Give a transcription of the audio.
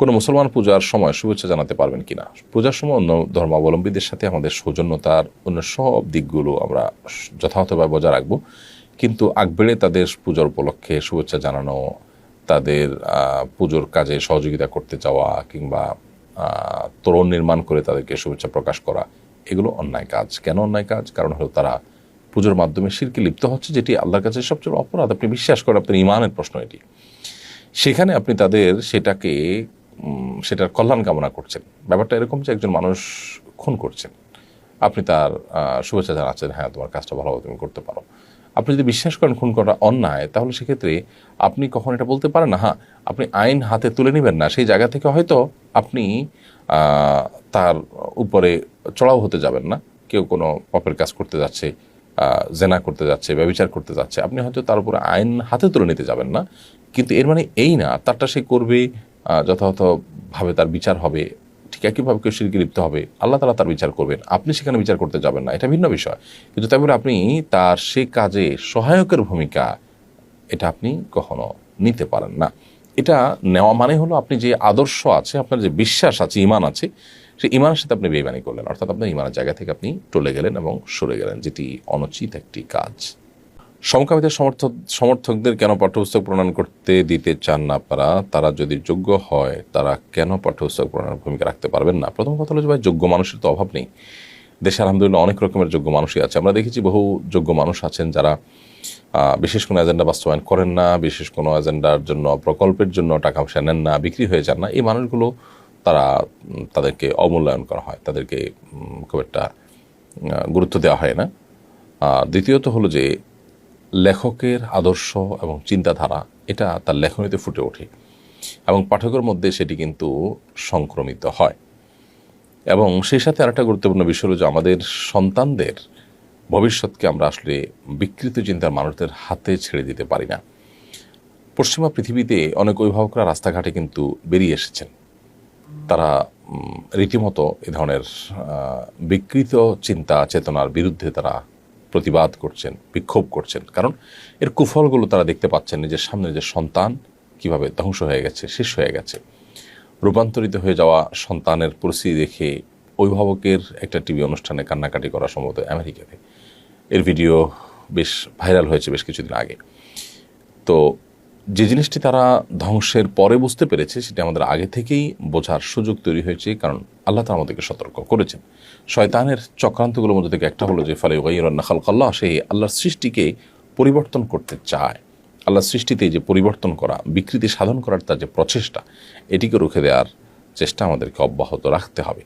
কোনো মুসলমান পূজার সময় শুভেচ্ছা জানাতে পারবেন কিনা? পূজার সময় অন্য ধর্মাবলম্বীদের সাথে আমাদের সৌজন্যতার অন্য সব দিকগুলো আমরা যথাযথভাবে বজায় রাখবো, কিন্তু আগবেড়ে তাদের পূজার উপলক্ষে শুভেচ্ছা জানানো, তাদের পুজোর কাজে সহযোগিতা করতে যাওয়া কিংবা তোরণ নির্মাণ করে তাদেরকে শুভেচ্ছা প্রকাশ করা, এগুলো অন্যায় কাজ। কেন অন্যায় কাজ? কারণ হলো তারা পুজোর মাধ্যমে শিরকে লিপ্ত হচ্ছে, যেটি আল্লাহর কাছে সবচেয়ে অপরাধ। আপনি বিশ্বাস করেন, আপনার ঈমানের প্রশ্ন এটি। সেখানে আপনি তাদের সেটার কল্যাণ কামনা করছেন। ব্যাপারটা এরকম যে একজন মানুষ খুন করছেন, আপনি তার শুভেচ্ছা জানাচ্ছেন, হ্যাঁ তোমার কাজটা ভালোভাবে তুমি করতে পারো। আপনি যদি বিশ্বাস করেন খুন করা অন্যায়, তাহলে সেক্ষেত্রে আপনি কখন এটা বলতে পারেন না, হ্যাঁ আপনি আইন হাতে তুলে নেবেন না, সেই জায়গা থেকে হয়তো আপনি তার উপরে চড়াও হতে যাবেন না। কেউ কোনো পাপের কাজ করতে যাচ্ছে, জেনা করতে যাচ্ছে, ব্যভিচার করতে যাচ্ছে, আপনি হয়তো তার উপরে আইন হাতে তুলে নিতে যাবেন না, কিন্তু এর মানে এই না তারটা সে করবে, যথাযথভাবে তার বিচার হবে। ঠিক একইভাবে কেউ শিরকে লিপ্ত হবে, আল্লাহ তাআলা তার বিচার করবেন, আপনি সেখানে বিচার করতে যাবেন না, এটা ভিন্ন বিষয়। কিন্তু তাই বলে আপনি তার সে কাজে সহায়কের ভূমিকা, এটা আপনি কখনো নিতে পারেন না। এটা নেওয়া মানে হলো আপনি যে আদর্শ আছে, আপনার যে বিশ্বাস আছে, ঈমান আছে, সেই ঈমানের সাথে আপনি বেঈমানি করলেন, অর্থাৎ আপনার ঈমানের জায়গা থেকে আপনি টলে গেলেন এবং সরে গেলেন, যেটি অনুচিত একটি কাজ। সমকামীদের সমর্থকদের কেন পাঠ্যপুস্তক প্রণয়ন করতে দিতে চান না আপনারা? তারা যদি যোগ্য হয়, তারা কেন পাঠ্যপুস্তক প্রণয়নের ভূমিকা রাখতে পারবেন না? প্রথম কথা হলো যে ভাই, যোগ্য মানুষের তো অভাব নেই দেশে, আলহামদুলিল্লাহ অনেক রকমের যোগ্য মানুষই আছে। আমরা দেখেছি বহু যোগ্য মানুষ আছেন যারা বিশেষ কোনো এজেন্ডা বাস্তবায়ন করেন না, বিশেষ কোনো এজেন্ডার জন্য, প্রকল্পের জন্য টাকা পয়সা নেন না, বিক্রি হয়ে যান না। এই মানুষগুলো তাদেরকে অমূল্যায়ন করা হয়, তাদেরকে খুব একটা গুরুত্ব দেওয়া হয় না। দ্বিতীয়ত হলো যে লেখকের আদর্শ এবং চিন্তাধারা, এটা তার লেখনীতে ফুটে ওঠে এবং পাঠকের মধ্যে সেটি কিন্তু সংক্রমিত হয়। এবং সেই সাথে আরেকটা গুরুত্বপূর্ণ বিষয় হলো যে আমাদের সন্তানদের ভবিষ্যৎকে আমরা আসলে বিকৃত চিন্তার মানুষদের হাতে ছেড়ে দিতে পারি না। পশ্চিমা পৃথিবীতে অনেক অভিভাবকরা রাস্তাঘাটে কিন্তু বেরিয়ে এসেছেন, তারা রীতিমতো এ ধরনের বিকৃত চিন্তা চেতনার বিরুদ্ধে তারা প্রতিবাদ করছেন, বিক্ষোভ করছেন, কারণ এর কুফলগুলো তারা দেখতে পাচ্ছেন নিজের সামনে, যে সন্তান কিভাবে ধ্বংস হয়ে গেছে, শেষ হয়ে গেছে। রূপান্তরিত হয়ে যাওয়া সন্তানের পরিস্থিতি দেখে অভিভাবকের একটা টিভি অনুষ্ঠানে কান্নাকাটি করা, সম্ভবত আমেরিকাতে, এর ভিডিও বেশ ভাইরাল হয়েছে বেশ কিছুদিন আগে। তো যে জিনিসটি তারা ধ্বংসের পরে বুঝতে পেরেছে, সেটা আমাদের আগে থেকেই বোঝার সুযোগ তৈরি হয়েছে, কারণ আল্লাহ তাআলা আমাদেরকে সতর্ক করেছেন। শয়তানের চক্রান্তগুলোর মধ্যে থেকে একটা হলো যে ফালায়ুগাইয়িরান্না খালকাল্লাহ, সে আল্লাহর সৃষ্টিকে পরিবর্তন করতে চায়। আল্লাহর সৃষ্টিতে যে পরিবর্তন করা, বিকৃতি সাধন করার তার যে প্রচেষ্টা, এটিকে রুখে দেওয়ার চেষ্টা আমাদেরকে অব্যাহত রাখতে হবে।